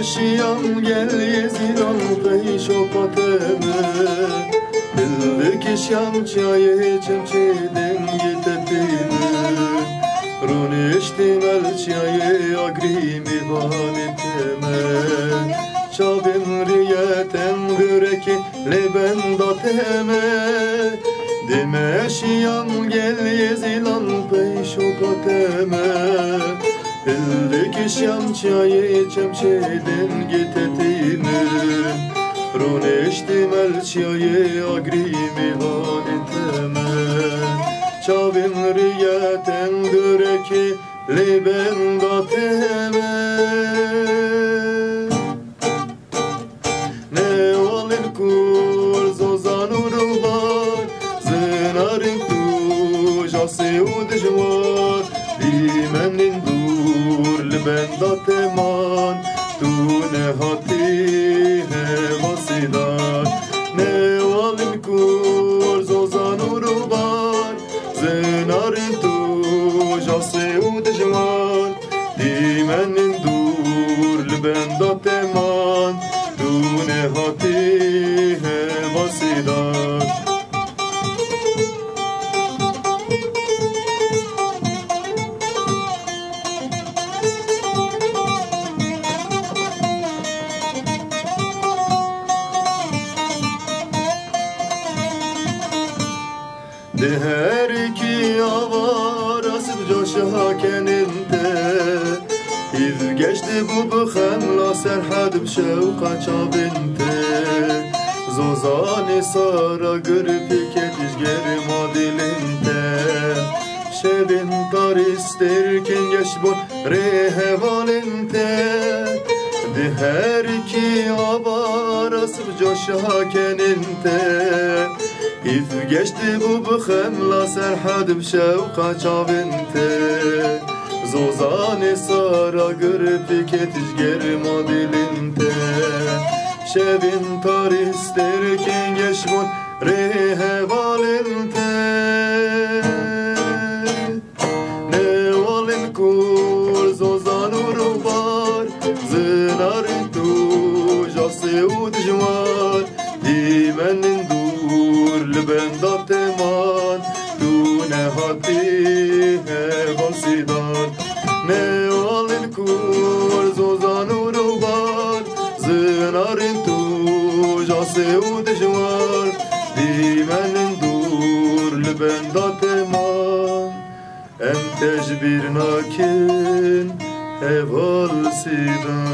Demeşiyam gel yezilan peşo pateme Bildik şam çayı çimçiden gitedine Run iştimel çayı agrimi vaneteme Çabim riyetem güreki leben dateme Demeşiyam gel yezilan peşo pateme Bildik şam çayı çimçiden gitedine Run iştimel çayı agrimi vaneteme Çavim riyetem güreki leben dateme Ne olin kur zozanur var Zınarin tu jase udjvar Dimenin dur leben dateman Tu ne hati hevasidan Ne olin kur zozanur var Zınarin tu jase udjvar Dimenin dur leben dateman Tu ne hati hevasidan De her iki avarası coşa keninde İz geçti bu bıxemla serhadım şevka çabinde Zozani sara gürpik etiş gerim adilinde Şevin taristerken geçbun rehevalinde De her iki avarası coşa keninde İz geçti bu bıxemla serhadım şevka çavinte Zozani sara gürpik etiş gerim adilinte Şevin taristerken geçmun rehevalinte Ne olin kur zozanur var Zınarin tu jase udjvar Dimenin leben dateman Tu ne hati hevasidan Ne olin kur zozanur var Zınarin tu jase udjvar Dimenin dur leben dateman Em tecbir nakin hevasidan